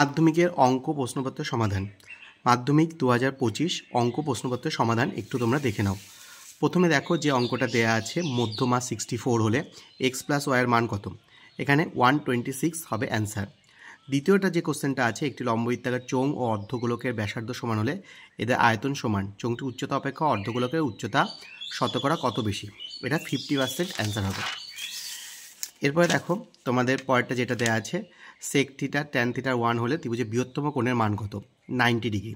মাধ্যমিকের অঙ্ক প্রশ্নপত্রের সমাধান। মাধ্যমিক 2025 অঙ্ক প্রশ্নপত্রের সমাধান একটু তোমরা দেখে নাও। প্রথমে দেখো যে অঙ্কটা দেয়া আছে, মধ্যমা 64 হলে x + y এর মান কত? এখানে 126 হবে অ্যান্সার। দ্বিতীয়টা যে কোশ্চেনটা আছে, একটি লম্ববৃত্তাকার চোঙ ও অর্ধগোলকের ব্যাসার্ধ সমান হলে এদের আয়তন সমান। চোঙটির উচ্চতা অপেক্ষা অর্ধগোলকের উচ্চতা শতকরা কত বেশি? এটা 50% অ্যান্সার হবে। এরপরে দেখো তোমাদের পরেরটা যেটা দেওয়া আছে, sec থিটা tan থিটা 1 হলে ত্রিভুজের বৃহত্তম কোণের মান কত? 90 ডিগ্রি।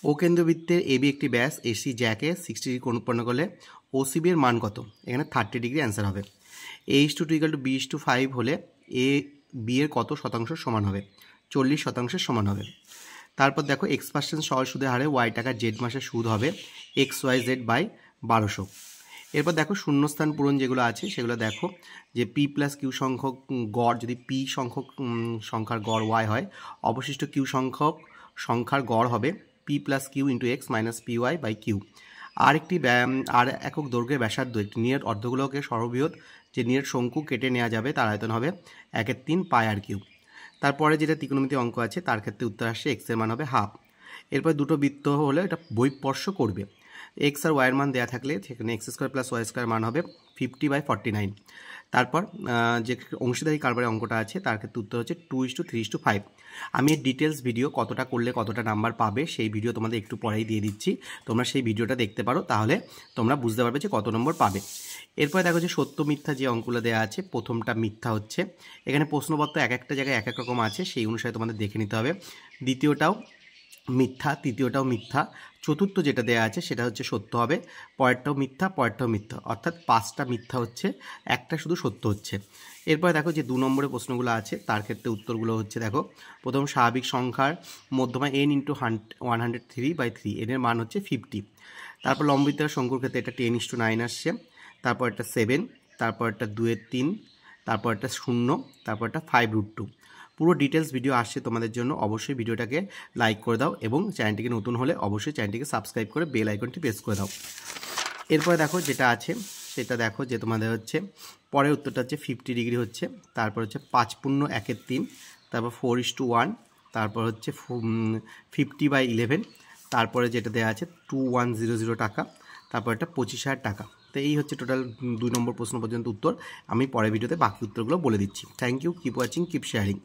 ও কেন্দ্রবৃত্তের এবি একটি ব্যাস এসি জ্যাকে 60 ডিগ্রি কোণ উৎপন্ন করলে ওসিবি এর মান কত? এখানে 30 ডিগ্রি অ্যান্সার হবে। a:2 = b:5 হলে এ বি এর কত শতাংশ সমান হবে? 40% সমান হবে। তারপর দেখো x% সরল সুদের হারে y টাকা জেড মাসে সুদ হবে xyz/1200। এরপর দেখো শূন্যস্থান পূরণ যেগুলো আছে সেগুলো দেখো, যে p+q সংখ্যক গড় যদি p সংখ্যক সংখ্যার গড় y হয়, অবশিষ্ট q সংখ্যক সংখ্যার গড় হবে p+q × x - py/q। আর একক দৈর্ঘ্যের ব্যাসার্ধ একটি নিরেট অর্ধগোলকের সর্ববৃহৎ যে নিরেট শঙ্কু কেটে নেওয়া যাবে তার আয়তন হবে 1/3 πr3। তারপরে যেটা ত্রিকোণমিতি অঙ্ক আছে তার ক্ষেত্রে উত্তর আসছে x এর মান হবে ½। এরপর দুটো বৃত্ত হলে এটা বহিঃস্পর্শ করবে। x আর y এর মান দেওয়া থাকলে সেখানে x² + y² মান হবে 50/49। তারপর যে অংশীদারি কারবারের অঙ্কটা আছে তার ক্ষেত্রে উত্তর হচ্ছে 2:3:5। আমি এর ডিটেলস ভিডিও কতটা করলে কতটা নাম্বার পাবে সেই ভিডিও তোমাদের একটু পরেই দিয়ে দিচ্ছি, তোমরা সেই ভিডিওটা দেখতে পারো, তাহলে তোমরা বুঝতে পারবে যে কত নম্বর পাবে। এরপরে দেখো যে সত্য মিথ্যা যে অঙ্কগুলো দেওয়া আছে, প্রথমটা মিথ্যা হচ্ছে। এখানে প্রশ্নপত্র এক একটা জায়গায় এক এক রকম আছে, সেই অনুসারে তোমাদের দেখে নিতে হবে। দ্বিতীয়টাও মিথ্যা, তৃতীয়টাও মিথ্যা, চতুর্থ যেটা দেওয়া আছে সেটা হচ্ছে সত্য হবে, পরেরটাও মিথ্যা, পরেরটাও মিথ্যা, অর্থাৎ 5টা মিথ্যা হচ্ছে, একটা শুধু সত্য হচ্ছে। এরপরে দেখো যে 2 নম্বরের প্রশ্নগুলো আছে তার ক্ষেত্রে উত্তরগুলো হচ্ছে, দেখো প্রথম স্বাভাবিক সংখ্যার মধ্যমা n × 103/3 এর মান হচ্ছে 50। তারপর লম্ববৃত্তাকার শঙ্কুর ক্ষেত্রে এটা 10:9 আসছে, তারপর একটা 7, তারপর একটা 2/3, তারপর একটা 0, তারপর একটা 5√2। পুরো ডিটেলস ভিডিও আসছে তোমাদের জন্য, অবশ্যই ভিডিওটাকে লাইক করে দাও এবং চ্যানেলটিকে নতুন হলে অবশ্যই চ্যানেলটিকে সাবস্ক্রাইব করে বেল আইকনটি প্রেস করে দাও। এরপরে দেখো যেটা আছে সেটা দেখো যে তোমাদের হচ্ছে পরের উত্তরটা হচ্ছে 50 ডিগ্রি হচ্ছে, তারপর হচ্ছে 5×1/3, তারপর 4:1, তারপর হচ্ছে 50/11, তারপরে যেটা দেওয়া আছে 2100 টাকা, তারপর একটা 25,000 টাকা। তো এই হচ্ছে টোটাল 2 নম্বর প্রশ্ন পর্যন্ত উত্তর। আমি পরের ভিডিওতে বাকি উত্তরগুলো বলে দিচ্ছি। Thank you, keep watching, keep sharing.